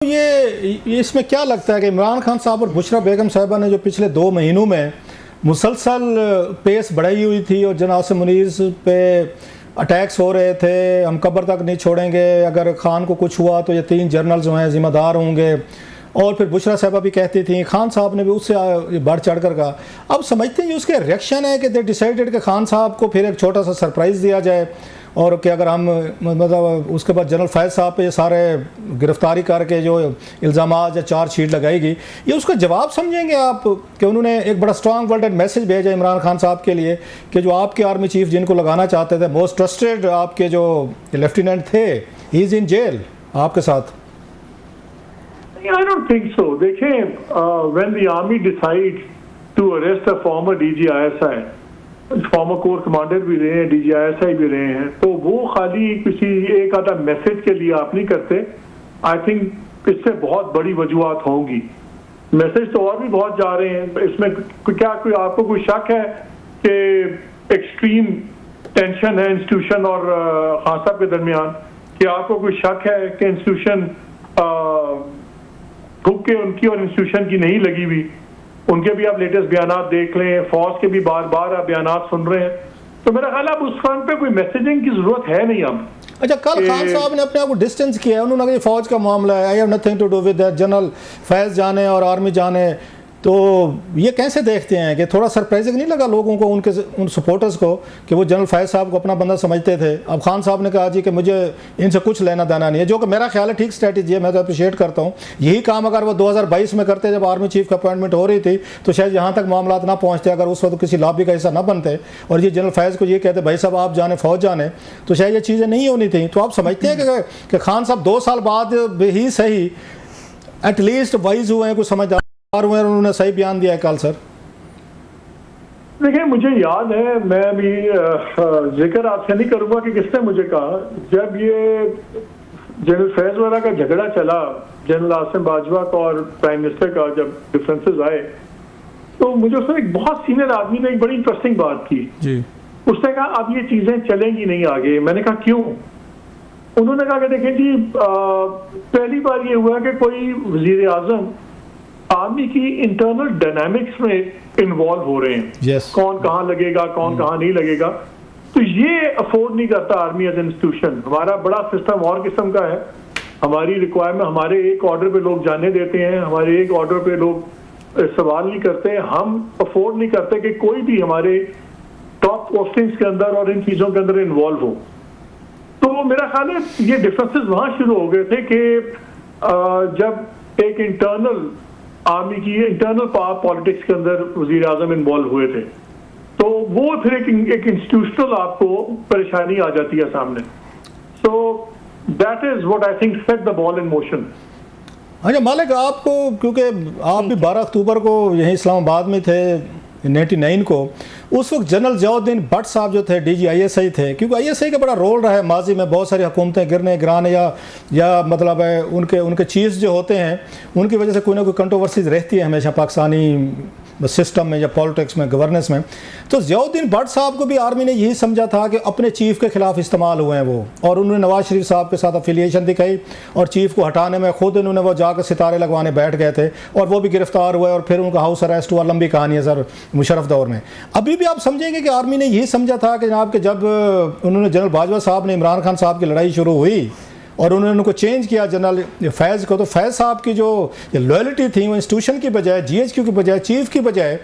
ये इसमें क्या लगता है कि इमरान खान साहब और बुशरा बेगम साहिबा ने जो पिछले 2 महीनों में मुसलसल पेस बढ़ाई हुई थी और जनाब आसिम मुनीर पे अटैक्स हो रहे थे, हम कब्र तक नहीं छोड़ेंगे, अगर खान को कुछ हुआ तो ये 3 जनरल जो हैं ज़िम्मेदार होंगे, और फिर बुशरा साहिबा भी कहती थी, खान साहब ने भी उससे बढ़ चढ़ कर कहा। अब समझते हैं उसके रिएक्शन है कि दे डिसाइडेड कि खान साहब को फिर एक छोटा सा सरप्राइज़ दिया जाए और कि अगर हम मतलब उसके बाद जनरल फैज़ साहब पे ये सारे गिरफ्तारी करके जो इल्ज़ामात या चार्जशीट लगाएगी, ये उसका जवाब समझेंगे आप कि उन्होंने एक बड़ा स्ट्रॉन्ग वर्ल्ड मैसेज भेजा इमरान खान साहब के लिए कि जो आपके आर्मी चीफ जिनको लगाना चाहते थे, मोस्ट ट्रस्टेड आपके जो लेफ्टिनेंट थे, ही इज़ इन जेल आपके साथ। I don't think so. देखें, when the army decides to arrest a former DG-ISI, farmer core commander भी रहे हैं, DG-ISI भी रहे हैं, तो वो खाली किसी एक आधा मैसेज के लिए आप नहीं करते। आई थिंक इससे बहुत बड़ी वजूहत होंगी। मैसेज तो और भी बहुत जा रहे हैं। इसमें क्या कोई आपको कोई शक है कि एक्सट्रीम टेंशन है इंस्टीट्यूशन और खान साहब के दरमियान? कि आपको कोई शक है कि इंस्टीट्यूशन ठुक के उनकी और इंस्टीट्यूशन की नहीं लगी हुई? उनके भी आप लेटेस्ट बयानात देख लें, फौज के भी बार बार आप बयानात सुन रहे हैं, तो मेरा ख्याल अब उस फ्रंट पे कोई मैसेजिंग की जरूरत है नहीं अब। अच्छा, कल खान साहब ने अपने आप को डिस्टेंस किया है, उन्होंने कहा ये फौज का मामला है, I have nothing to do with that, general Faiz जाने और आर्मी जाने। तो ये कैसे देखते हैं कि थोड़ा सरप्राइजिंग नहीं लगा लोगों को, उन सपोर्टर्स को, कि वो जनरल फैज़ साहब को अपना बंदा समझते थे, अब खान साहब ने कहा जी कि मुझे इनसे कुछ लेना देना नहीं है, जो कि मेरा ख्याल है ठीक स्ट्रैटेजी है, मैं तो अप्रिशिएट करता हूँ। यही काम अगर वो 2022 में करते जब आर्मी चीफ की अपॉइंटमेंट हो रही थी तो शायद यहाँ तक मामला ना पहुँचते, अगर उस वक्त किसी लॉबी का हिस्सा ना बनते और ये जनरल फैज़ को ये कहते भाई साहब आप जाने, फौज जाने, तो शायद ये चीज़ें नहीं होनी थी। तो आप समझते हैं कि खान साहब 2 साल बाद ही सही एटलीस्ट वाइज हुए हैं, कुछ समझदार हुए हैं, उन्होंने सही बयान दिया है कल? सर देखिए, मुझे याद है, मैं भी जिक्र आपसे नहीं करूंगा कि किसने मुझे कहा, जब ये जनरल फैज़ वाला का झगड़ा चला, जनरल आसिम बाजवा का और प्राइम मिनिस्टर का, जब डिफरेंसेस आए, तो मुझे उसमें एक बहुत सीनियर आदमी ने एक बड़ी इंटरेस्टिंग बात की जी। उसने कहा अब ये चीजें चलेंगी नहीं आगे। मैंने कहा क्यों? उन्होंने कहा कि देखें जी, पहली बार ये हुआ कि कोई वजीर आजम आर्मी की इंटरनल डायनामिक्स में इन्वॉल्व हो रहे हैं। yes. कौन कहाँ लगेगा, कौन कहाँ नहीं लगेगा, तो ये अफोर्ड नहीं करता आर्मी एज इंस्टीट्यूशन। हमारा बड़ा सिस्टम और किस्म का है, हमारी रिक्वायरमेंट, हमारे एक ऑर्डर पे लोग जाने देते हैं, हमारे एक ऑर्डर पे लोग सवाल नहीं करते। हम अफोर्ड नहीं करते कि कोई भी हमारे टॉप पोस्टिंग्स के अंदर और इन चीजों के अंदर इन्वॉल्व हो। तो मेरा ख्याल है ये डिफरेंसेस वहां शुरू हो गए थे कि जब एक इंटरनल आर्मी की इंटरनल पॉलिटिक्स के अंदर वजीर आजम इन्वॉल्व हुए थे, तो वो फिर एक इंस्टीट्यूशनल आपको परेशानी आ जाती है सामने। So that is what I think set the ball in motion. अच्छा मालिक, आपको क्योंकि आप भी 12 अक्टूबर को यहीं इस्लामाबाद में थे 99 को, उस वक्त जनरल ज़ियाउद्दीन भट्ट साहब जो थे DG-ISI थे, क्योंकि ISI का बड़ा रोल रहा है माजी में, बहुत सारी हुकूमतें गिरने गिराने या मतलब है उनके चीफ्स जो होते हैं उनकी वजह से कोई ना कोई कंट्रोवर्सीज रहती है हमेशा पाकिस्तानी सिस्टम में या पॉलिटिक्स में, गवर्नेंस में। तो ज़ियाउद्दीन भट्ट साहब को भी आर्मी ने यही समझा था कि अपने चीफ के खिलाफ इस्तेमाल हुए हैं वो, और उन्होंने नवाज शरीफ साहब के साथ अफिलिएशन दिखाई और चीफ को हटाने में खुद उन्होंने वो जाकर सितारे लगवाने बैठ गए थे, और वो भी गिरफ्तार हुए और फिर उनका हाउस अरेस्ट हुआ। लंबी कहानी है सर मुशर्रफ दौर में। अभी भी आप समझेंगे कि आर्मी ने यही समझा था कि जनाब कि जब उन्होंने जनरल बाजवा साहब ने इमरान खान साहब की लड़ाई शुरू हुई और उन्होंने उनको चेंज किया जनरल फैज़ को, तो फैज़ साहब की जो लॉयल्टी थी वो इंस्टीट्यूशन की बजाय, GHQ की बजाय, चीफ की बजाय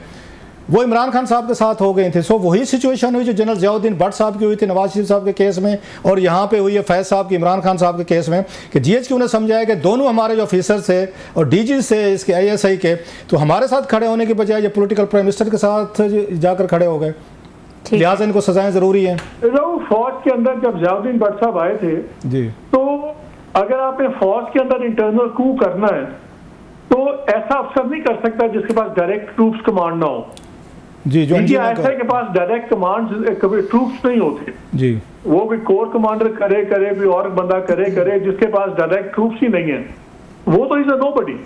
वो इमरान खान साहब के साथ हो गई थी। सो वही सिचुएशन हुई जो जनरल ज़ियाउद्दीन भट्ट साहब की हुई थी नवाज शरीफ साहब के केस में, और यहाँ पे हुई है फैज़ साहब की इमरान खान साहब के केस में, कि GHQ ने समझाया कि दोनों हमारे जो ऑफिसर्स थे और DG से इसके ISI के, तो हमारे साथ खड़े होने के बजाय ये पॉलिटिकल प्राइम मिनिस्टर के साथ जाकर खड़े हो गए, लिहाजा इनको सजाएं जरूरी है। फौज के अंदर जब ज़ियाउद्दीन भट्ट साहब आए थे जी, तो अगर आपने फौज के अंदर इंटरनल कू करना है तो ऐसा अफसर नहीं कर सकता जिसके पास डायरेक्ट ट्रूप्स कमांड ना हो जी। जो ISI के पास डायरेक्ट कमांड ट्रूप्स नहीं होते जी, वो भी कोर कमांडर करे भी और बंदा करे जिसके पास डायरेक्ट ट्रूप्स ही नहीं है, वो तो इज अ नोबडी।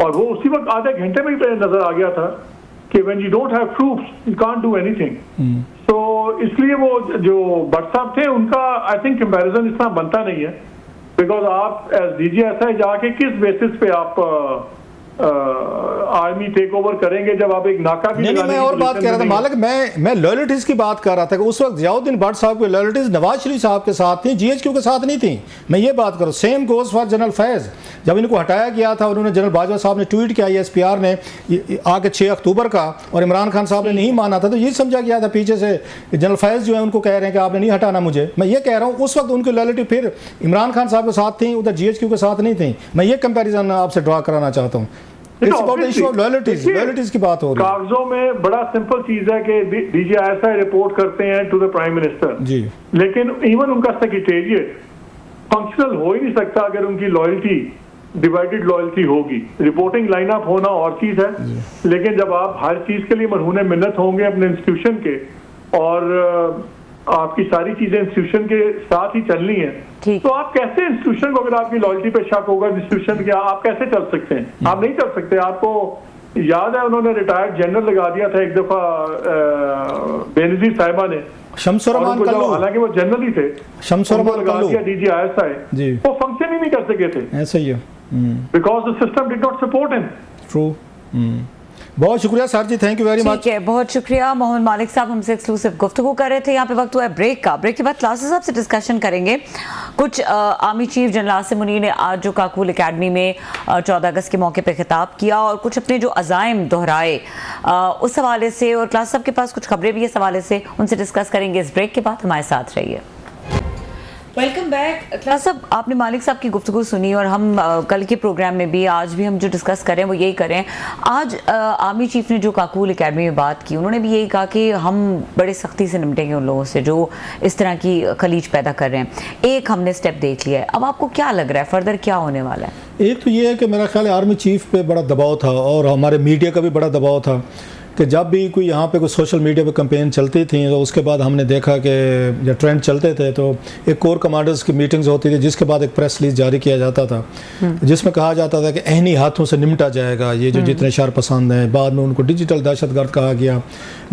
और वो उसी वक्त आधे घंटे में ही नजर आ गया था कि when you don't have troops you can't do anything. So इसलिए वो जो भट्ट साहब थे उनका आई थिंक कंपैरिजन इतना बनता नहीं है। बिकॉज आप एज DGSI जाके किस बेसिस पे आप आर्मी टेक ओवर करेंगे जब आप एक नाका भी नहीं, मैं और बात कह रहा था मालिक, मैं लॉयल्टीज की बात कर रहा था कि उस वक्त जियाउद्दीन भट्ट साहब की लॉयल्टीज नवाज शरीफ साहब के साथ थी, GHQ के साथ नहीं थी। मैं ये बात करूँ, same goes for general Faiz. जब इनको हटाया गया था, उन्होंने जनरल बाजवा साहब ने ट्वीट किया ISPR ने आके 6 अक्टूबर का, और इमरान खान साहब ने नहीं माना था, तो ये समझा गया था पीछे से जनरल फैज जो है उनको कह रहे हैं कि आपने नहीं हटाना मुझे। मैं ये कह रहा हूँ उस वक्त उनकी लॉयल्टी फिर इमरान खान साहब के साथ थी, उधर GHQ के साथ नहीं थी। मैं ये कंपेरिजन आपसे ड्रॉ कराना चाहता हूँ। It's about the issue of loyalties की बात हो रही है। कागजों में बड़ा सिंपल चीज है कि DGSI रिपोर्ट करते हैं टू द प्राइम मिनिस्टर जी, लेकिन इवन उनका सेक्रेटेरिएट फंक्शनल हो ही नहीं सकता अगर उनकी लॉयल्टी डिवाइडेड लॉयल्टी होगी। रिपोर्टिंग लाइन अप होना और चीज है, लेकिन जब आप हर चीज के लिए मरहूने मिन्नत होंगे अपने इंस्टीट्यूशन के, और आपकी सारी चीजें इंस्टीट्यूशन के साथ ही चलनी है, तो आप कैसे इंस्टीट्यूशन को, अगर आपकी लॉयल्टी पे शक होगा इंस्टीट्यूशन के, आप कैसे चल सकते हैं? आप नहीं चल सकते। आपको याद है उन्होंने रिटायर्ड जनरल लगा दिया था एक दफा बेनजीर साहिबा ने, शमसुरमान कल्लू, हालांकि वो जनरल ही थे, शमसुरमान लगा कल्लू दिया DGSI, जी, वो फंक्शन ही नहीं कर सके थे, ऐसा ही है, because the system did not support him. True. बहुत शुक्रिया sir ji, thank you very much. ठीक है, बहुत शुक्रिया। मोहन मालिक साहब हमसे एक्सक्लूसिव गुफ्तगू कर रहे थे। यहाँ पे वक्त हुआ है ब्रेक का। ब्रेक के बाद क्लासेस साहब से डिस्कशन करेंगे। कुछ army chief general Asim Munir ने आज जो काकूल एकेडमी में 14 अगस्त के मौके पर खिताब किया और कुछ अपने जो अज़ाइम दोहराए उस हवाले से, और क्लास साहब के पास कुछ खबरें भी है इस हवाले से, उनसे डिस्कस करेंगे इस ब्रेक के बाद। हमारे साथ रहिए। Welcome back. क्लास साहब, आपने मालिक साहब की गुफ्तगू सुनी और हम कल के प्रोग्राम में भी, आज भी हम जो डिस्कस करें वो यही करें। आज आर्मी चीफ ने जो काकूल एकेडमी में बात की, उन्होंने भी यही कहा कि हम बड़े सख्ती से निपटेंगे उन लोगों से जो इस तरह की खलीज पैदा कर रहे हैं। एक हमने स्टेप देख लिया है, अब आपको क्या लग रहा है फर्दर क्या होने वाला है? एक तो ये है कि मेरा ख्याल है आर्मी चीफ पे बड़ा दबाव था और हमारे मीडिया का भी बड़ा दबाव था कि जब भी कोई यहाँ पे कोई सोशल मीडिया पे कैंपेन चलती थी, तो उसके बाद हमने देखा कि जब ट्रेंड चलते थे तो एक कोर कमांडर्स की मीटिंग्स होती थी, जिसके बाद एक प्रेस रिलीज जारी किया जाता था जिसमें कहा जाता था कि एहनी हाथों से निमटा जाएगा ये जो जितने शर पसंद हैं। बाद में उनको डिजिटल दहशतगर्द कहा गया,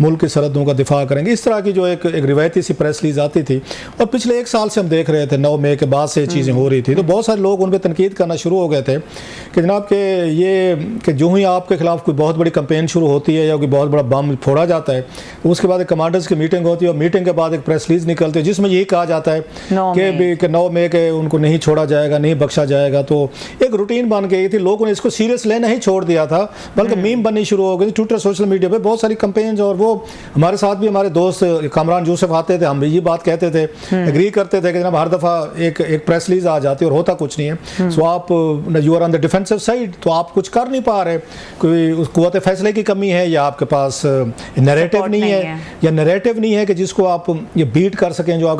मुल्क की सरहदों का दिफा करेंगे, इस तरह की जो एक रिवायती सी प्रेस रिलीज आती थी। और पिछले 1 साल से हम देख रहे थे 9 मई के बाद से चीज़ें हो रही थी, तो बहुत सारे लोग उन पर तनकीद करना शुरू हो गए थे कि जनाब के ये कि जो ही आपके खिलाफ कोई बहुत बड़ी कैंपेन शुरू होती है या कोई बहुत बड़ा बम फोड़ा जाता है, उसके बाद एक कमांडर्स की मीटिंग होती है और मीटिंग के बाद एक प्रेस रिलीज निकलती है जिसमें यही कहा जाता है कि 9 मई के उनको नहीं छोड़ा जाएगा, नहीं बख्शा जाएगा। तो एक रूटीन बन गई थी, लोगों ने इसको सीरियस लेना ही छोड़ दिया था, बल्कि मीम बननी शुरू हो गई। ट्विटर सोशल मीडिया पे बहुत सारी कैंपेन्स, और वो हमारे साथ भी हमारे दोस्त कामरान यूसुफ आते थे, हम भी ये बात कहते थे, एग्री करते थे कि जनाब हर दफ़ा एक प्रेस रिलीज आ जाती है और होता कुछ नहीं है। सो आप you are on the defensive side, तो आप कुछ कर नहीं पा रहे, कोई कुव्वत फैसले की कमी है या आपके पास नैरेटिव नहीं है, या नैरेटिव नहीं है कि जिसको आप ये बीट कर सकें जो आप